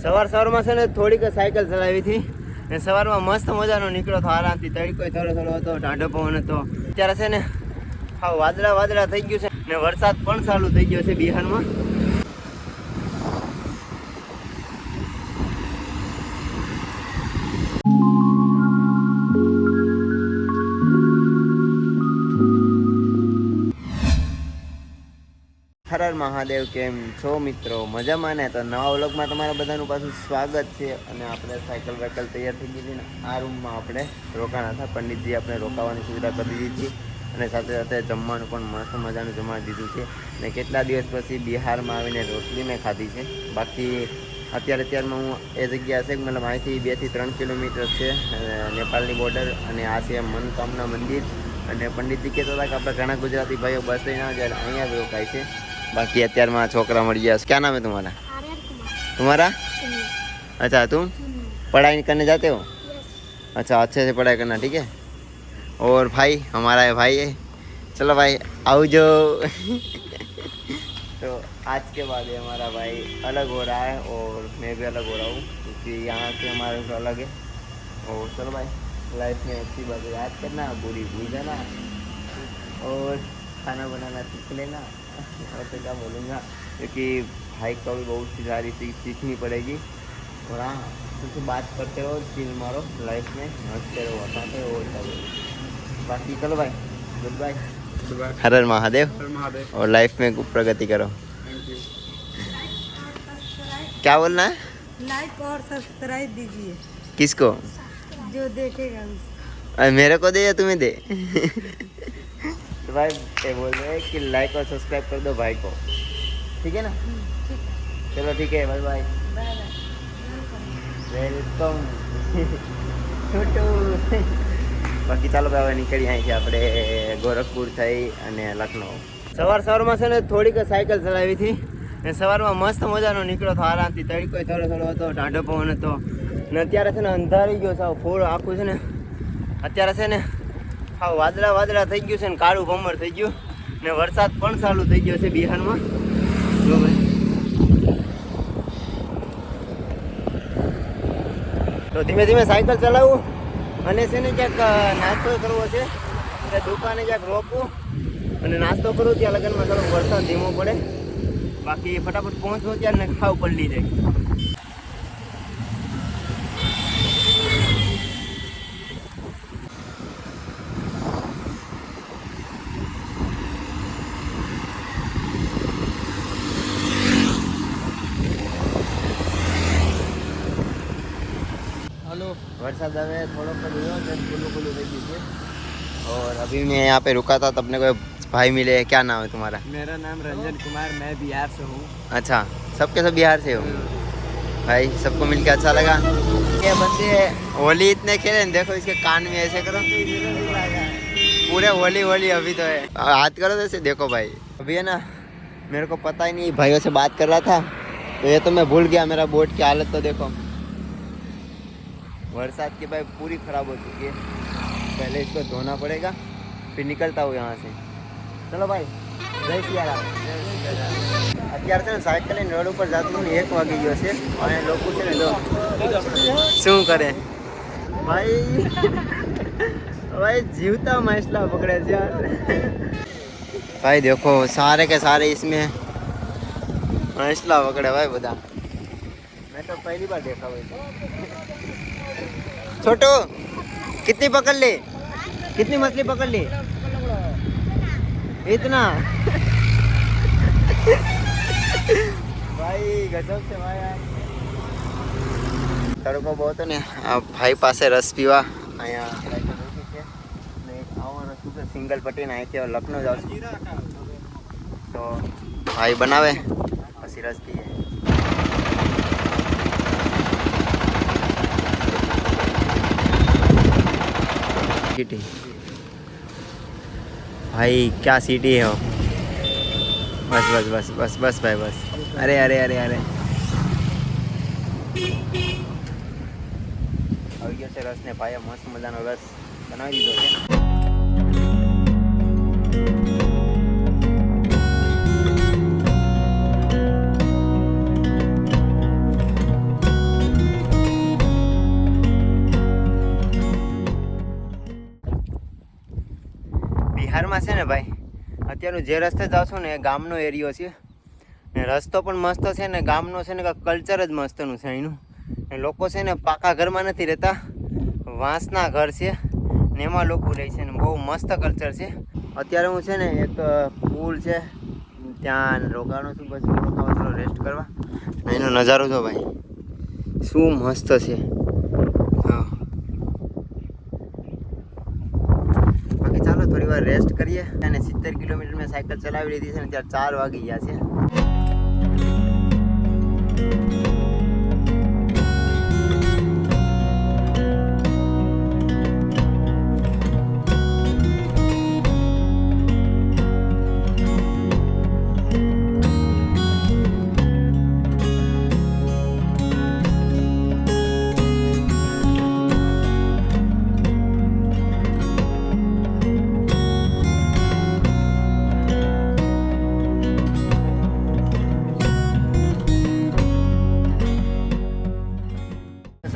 સવારમાં છે ને થોડીક સાયકલ ચલાવી હતી ને સવારમાં મસ્ત મજાનો નીકળ્યો હતો આરામથી. તડકો થોડો હતો, ટાઢો પવન હતો. અત્યારે છે ને હા વાદળા થઈ ગયું છે ને વરસાદ પણ ચાલુ થઈ ગયો છે બિહારમાં. હર હર મહાદેવ, કેમ છો મિત્રો? મજામાં ને? તો નવા વ્લોગમાં તમારા બધાનું પાછું સ્વાગત છે. અને આપણે સાયકલ વાયકલ તૈયાર થઈ ગઈ હતી ને આ રૂમમાં આપણે રોકાણા હતા. પંડિતજી આપણે રોકાવાની સુવિધા કરી દીધી હતી અને સાથે સાથે જમવાનું પણ મસ્ત મજાનું જમાડી દીધું છે. ને કેટલા દિવસ પછી બિહારમાં આવીને રોટલી મેં ખાધી છે. બાકી અત્યારમાં હું એ જગ્યા છે મતલબ અહીંથી 2 થી 3 કિલોમીટર છે નેપાળની બોર્ડર. અને આ છે મનોકામના મંદિર. અને પંડિતજી કહેતા હતા કે આપણે ઘણા ગુજરાતી ભાઈઓ બસ લઈને આવે ત્યારે અહીંયા જ રોકાય છે. बाकी અત્યારમાં છોકરા મળી ગયા. क्या नाम है तुम्हारा? तुम्हारा? अच्छा, तुम पढ़ाई करने जाते हो? अच्छा, अच्छे से पढ़ाई करना, ठीक है. और भाई हमारा है भाई है. चलो भाई आओ जो. तो आज के बाद हमारा भाई अलग हो रहा है और मैं भी अलग हो रहा हूँ क्योंकि यहाँ से हमारे घर अलग है. और चलो भाई लाइफ में अच्छी बात याद करना, बुरी भूल जाना और खाना बनाना सीख लेना. और तो क्या बोलूँगा क्योंकि भाई को भी बहुत सी सारी सीखनी पड़ेगी. और हाँ, तुमसे बात करते रहो, चिल मारो, लाइफ में हंसते रहो, हंसाते रहो. बाकी चलो भाई, गुड बाय. हर हर महादेव. और लाइफ में खूब प्रगति करो. क्या बोलना है? लाइक और सब्सक्राइब दीजिए. किसको? जो देखेगा. अरे मेरे को दे या तुम्हें दे? तो भाई ये बोल रहे हैं कि लाइक और सब्सक्राइब कर दो भाई को, ठीक है ना? चलो ठीक है, बाय बाय. વેલકમ. બાકી ચાલો ભાઈ હવે નીકળી અહીંથી આપણે ગોરખપુર થઈ અને લખનઉ. સવારમાં છે ને થોડીક સાયકલ ચલાવી હતી ને સવારમાં મસ્ત મજાનો નીકળ્યો હતો આરામથી. તડકો થોડો હતો, ટાઢો પવન હતો. ને અત્યારે છે ને અંધારી ગયો સાવ ફૂલ આખું છે ને. અત્યારે છે ને હા વાદળા થઈ ગયું છે ને કાળું ભમર થઈ ગયું ને વરસાદ પણ ચાલુ થઈ ગયો છે બિહારમાં. જો ભાઈ તો ધીમે ધીમે સાયકલ ચલાવું અને છે ને ક્યાંક નાસ્તો કરવો છે એટલે દુકાને ક્યાંક રોકવું અને નાસ્તો કરું ત્યાં લગનમાં થોડોક વરસાદ ધીમો પડે. બાકી ફટાફટ પહોંચવું ત્યાં ને ખાવ પલળી જાય. वरसाद हमें थोड़ा खुल्लू થઈ ગયું છે. और अभी मैं यहाँ पे रुका था तब अपने को भाई मिले. क्या नाम है तुम्हारा? मेरा नाम रंजन कुमार, मैं बिहार से हूँ. अच्छा, सबके सब बिहार से हो? भाई सबको मिलके अच्छा लगा. ये बंदे होली इतने खेले न, देखो इसके कान में ऐसे करो पूरे होली अभी तो है. हाथ करो तो ऐसे देखो भाई. अभी है ना मेरे को पता ही नहीं, भाइयों से बात कर रहा था तो ये तो मैं भूल गया. मेरा बोट की हालत तो देखो. बरसात की भाई पूरी ख़राब हो चुकी है. पहले इसको धोना पड़ेगा फिर निकलता हूँ यहाँ से. चलो भाई, जय सियाराम. અત્યારે છે ને સાયકલ લઈને રોડ ઉપર જતું ને 1 વાગી ગયો છે અને લોકો છે ને જો શું કરે ભાઈ. भाई जीवता माइसला पकड़े थे यार. भाई देखो सारे के सारे इसमें माइसला पकड़े भाई बता. मैं तो पहली बार देखा भाई. छोटू कितनी पकड़ ली? कितनी मछली पकड़ ली? इतना. भाई गजब से भाई यार. તડકો બહુ હતો ને આ ભાઈ પાસે રસ પીવા અહીંયા સિંગલ પટ્ટીને અહીંથી લખનઉ જાઉં છું તો ભાઈ બનાવે પછી રસ પીએ. सिटी भाई क्या सिटी है वो. बस बस बस बस बस भाई बस. अरे अरे अरे अरे આવી ગયો છે રસ ને ભાઈએ મસ્ત મજાનો રસ બનાવી દીધો છે. બિહારમાં છે ને ભાઈ, અત્યારનું જે રસ્તે જાવ છો ને એ ગામનો એરિયો છે ને રસ્તો પણ મસ્ત છે ને ગામનો છે ને કલ્ચર જ મસ્તનું છે અહીંનું. ને લોકો છે ને પાકા ઘરમાં નથી રહેતા, વાંસના ઘર છે ને એમાં લોકો રહે છે ને બહુ મસ્ત કલ્ચર છે. અત્યારે હું છે ને એક પુલ છે ત્યાં રોકાવાનો છું, બસ રોકાવા થોડો રેસ્ટ કરવા. એનો નજારો જો ભાઈ શું મસ્ત છે. હા બાકી ચાલો થોડી વાર રેસ્ટ કરીએ. અને 70 કિલોમીટર મેં સાયકલ ચલાવી લીધી છે ને ત્યારે 4 વાગી ગયા છે.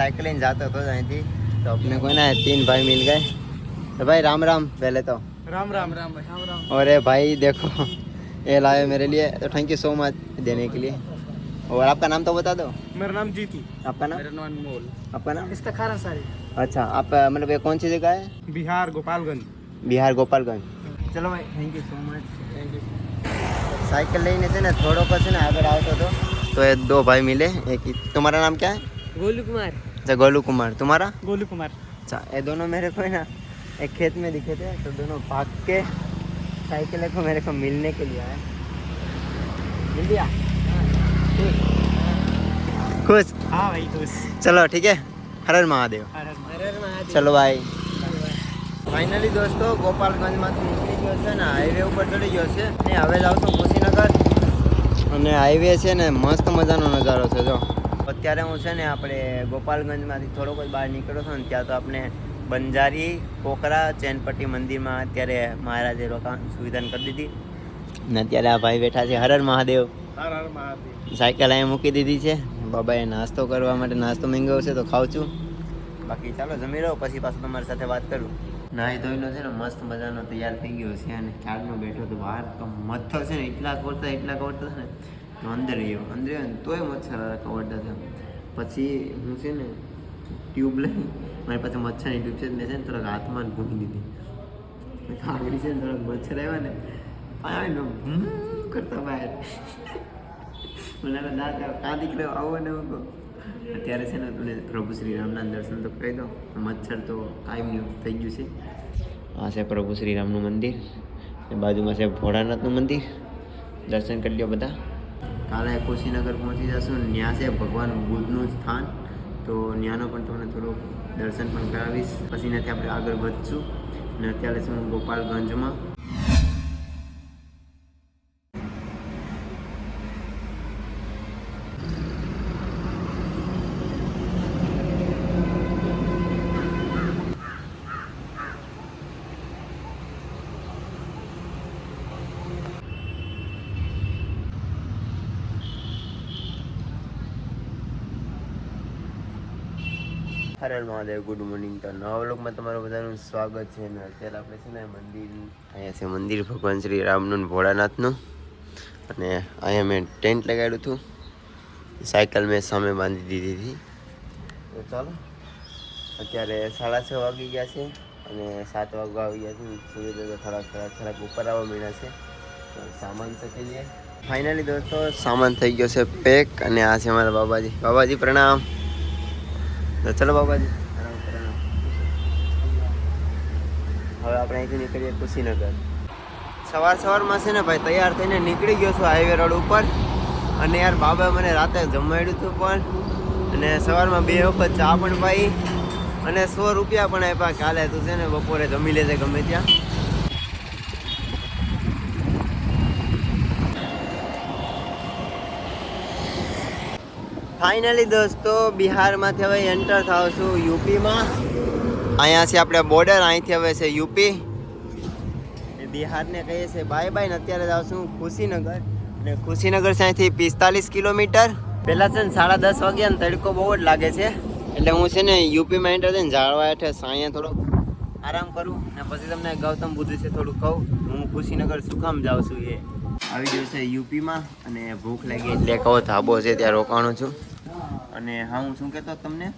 साइकिल इन जाते तो जाए थी तो अपने को ना 3 भाई मिल गए. तो भाई राम राम पहले तो. राम राम राम भाई राम राम. और भाई देखो ये लाए मेरे लिए, तो थैंक यू सो मच देने के लिए. और आपका नाम तो बता दो. मेरा नाम जीतू. आपका नाम? मेरा नाम अनमोल. आपका नाम? इस्ताखार अंसारी. अच्छा आप मतलब ये कौन सी जगह है? बिहार गोपालगंज. बिहार गोपालगंज. चलो भाई thank you so much. Thank you. Cycle लेने से ना थोड़ो को से ना आगे आओ तो ये 2 भाई मिले. एक तुम्हारा नाम क्या है? गोलू कुमार. अच्छा गोलू कुमार. तुम्हारा? गोलू कुमार. अच्छा ये दोनों मेरे को है ना एक खेत में दिखे थे, तो दोनों भाग के साइकिल को मेरे को मिलने के लिए आए. मिल दिया? खुश? हाँ भाई खुश. चलो ठीक है. हर हर महादेव. चलो भाई. ફાઇનલી દોસ્તો ગોપાલગંજમાંથી નીકળી ગયો છે ને હાઈવે ઉપર ચડી ગયો છે ને હવે જાઉં છું કુશીનગર. અને હાઈવે છે ને મસ્ત મજાનો નજારો છે. જો અત્યારે હું છે ને આપણે ગોપાલગંજમાંથી થોડોક જ બહાર નીકળ્યો છું ને ત્યાં તો આપણે બંજારી પોખરા ચેનપટ્ટી મંદિરમાં અત્યારે મહારાજે રોકાણ સુવિધા કરી દીધી ને અત્યારે આ ભાઈ બેઠા છે. હર હર મહાદેવ. हर हर महादेव. સાયકલ અહીં મૂકી દીધી છે. બાબાએ નાસ્તો કરવા માટે નાસ્તો મંગાવ્યો છે તો ખાઉં છું. બાકી ચાલો જમી રહો પછી પાછું તમારી સાથે વાત કરું. નાહી ધોઈનો છે ને મસ્ત મજાનો તૈયાર થઈ ગયો છે અને ક્યારનો બેઠો તો બહાર તો મચ્છર છે ને એટલા કવડતા છે ને તો અંદર આવ્યો ને તોય મચ્છર કવડતા હતા. પછી હું છે ને ટ્યુબ લઈ મારી પાસે મચ્છરની ટ્યુબ છે મેં છે ને થોડાક હાથમાં જ ભૂકી દીધી. આગળ છે ને થોડાક મચ્છર આવ્યા ને આવીને કરતા બહાર મને દાંત કા દીકરો આવો ને અત્યારે છે ને તમને પ્રભુ શ્રી રામના દર્શન તો કરી દો. મચ્છર તો કાયમનું થઈ ગયું છે. આ છે પ્રભુ શ્રી રામનું મંદિર, બાજુમાં છે ભોળાનાથનું મંદિર. દર્શન કરી લો બધા. કાલે કુશીનગર પહોંચી જશું. ત્યાં છે ભગવાન બુદ્ધનું સ્થાન, તો ત્યાંનો પણ તમને થોડુંક દર્શન પણ કરાવીશ. પછી ત્યાંથી આપણે આગળ વધશું અને અત્યારે છું હું ગોપાલગંજમાં. હર હર મહાદેવ. Good morning. તો નવા વ્લોગમાં તમારું બધાનું સ્વાગત છે. ને અત્યારે આપણે છે ને મંદિર અહીંયા છે મંદિર ભગવાન શ્રી રામનું ભોળાનાથનું. અને અહીંયા મેં ટેન્ટ લગાડ્યું હતું. સાયકલ મેં સામે બાંધી દીધી હતી. તો ચાલો અત્યારે 6:30 વાગી ગયા છે અને 7 વાગવા આવી ગયા છે. સૂર્યોદય થોડાક ઉપર આવવા મળ્યા છે. તો સામાન શકી લઈએ. ફાઇનલી દોસ્તો સામાન થઈ ગયો છે પેક. અને આ છે અમારા બાબાજી. બાબાજી પ્રણામ. તો ચલો બાબાજી પ્રણામ. હવે આપણે અહીંથી નીકળીએ કુશીનગર. સવારમાં છે ને ભાઈ તૈયાર થઈને નીકળી ગયો છું હાઈવે રોડ ઉપર. અને યાર બાબાએ મને રાતે જમાડ્યું હતું પણ, અને સવારમાં 2 વખત ચા પણ પાઈ અને 100 રૂપિયા પણ આપ્યા. કાલે તું છે ને બપોરે જમી લેજે ગમે ત્યાં. ફાઇનલી દોસ્તો બિહારમાંથી હવે એન્ટર થાવ છું યુપીમાં. અહીંયા છે આપણે બોર્ડર, અહીંથી હવે છે યુપી. બિહારને કહીએ છે બાય બાય. ને અત્યારે જાઉં છું કુશીનગર. અને કુશીનગર છે અહીંથી 45 કિલોમીટર. પહેલાં છે ને 10:30 વાગ્યા ને તડકો બહુ જ લાગે છે એટલે હું છે ને યુપીમાં એન્ટર થઈને ઝાડવા હેઠે સાંયા થોડોક આરામ કરું અને પછી તમને ગૌતમ બુદ્ધ વિશે થોડું કહું. હું ખુશીનગર શું કામ જાઉં છું એ આવી ગયું છે યુપીમાં અને ભૂખ લાગી એટલે કહો ધાબો છે ત્યાં રોકાણો છું. અને હા હું શું કહેતો તમને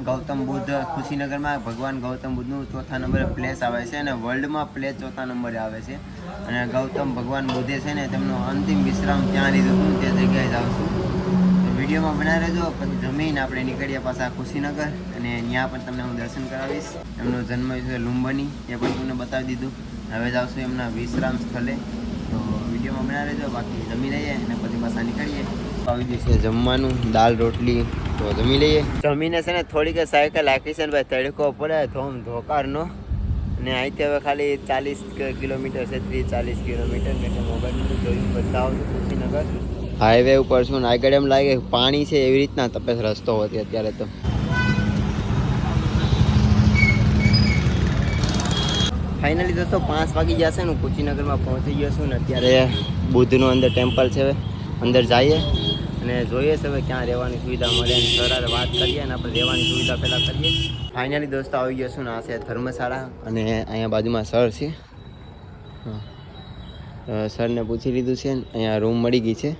ગૌતમ બુદ્ધ ખુશીનગરમાં ભગવાન ગૌતમ બુદ્ધનું ચોથા નંબરે પ્લેસ આવે છે અને વર્લ્ડમાં પ્લેસ ચોથા નંબરે આવે છે. અને ગૌતમ ભગવાન બુદ્ધે છે ને તેમનો અંતિમ વિશ્રામ ત્યાં લીધું હતું તે જગ્યાએ જાઉં છું. તો વિડીયોમાં બનાવી રહેજો. પછી જમીને આપણે નીકળીએ પાછા ખુશીનગર અને ત્યાં પણ તમને હું દર્શન કરાવીશ. એમનો જન્મ છે લુંબની એ પણ તમને બતાવી દીધું. હવે જાઉં છું એમના વિશ્રામ સ્થળે. તો વિડીયોમાં બનાવી રહેજો. બાકી જમી લઈએ અને પછી પાછા નીકળીએ. આવી જશે જમવાનું દાળ રોટલી તો જમી લઈએ. જમીને છે ને થોડીક સાયકલ હાકી છે ને ભાઈ તડકો પડે ધોકારનો અને અહીંથી હવે ખાલી 40 કિલોમીટર છે 30-40 કિલોમીટર એટલે મોબાઈલનું જોયું બતાવું ખુશીનગર હાઈવે ઉપર છું ને આગળ એમ લાગે પાણી છે એવી રીતના તપેસ રસ્તો હોતી અત્યારે તો. ફાઇનલી દોસ્તો 5 વાગી જશે ને ખુશીનગરમાં પહોંચી ગયો છું ને અત્યારે બુદ્ધનું અંદર ટેમ્પલ છે અંદર જઈએ અને જોઈએ છે હવે ક્યાં રહેવાની સુવિધા મળે અને સર વાત કરીએ અને આપણે રહેવાની સુવિધા પહેલાં કરીએ. ફાઇનલી દોસ્તો આવી ગયો છું ને આ છે ધર્મશાળા અને અહીંયા બાજુમાં સર છે. સરને પૂછી લીધું છે અહીંયા રૂમ મળી ગઈ છે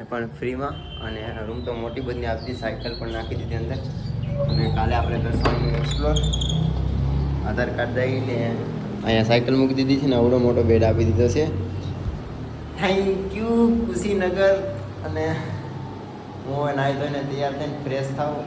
એ પણ ફ્રીમાં અને રૂમ તો મોટી બધી આપતી સાયકલ પણ નાખી દીધી અંદર. અને કાલે આપણે કરશું એક્સપ્લોર. આધાર કાર્ડ દઈને અહીંયા સાયકલ મૂકી દીધી છે ને આવડો મોટો બેડ આપી દીધો છે. Thank you Kushinagar. અને હું નાહી ધોઈને તૈયાર થઈને ફ્રેશ થાઉં.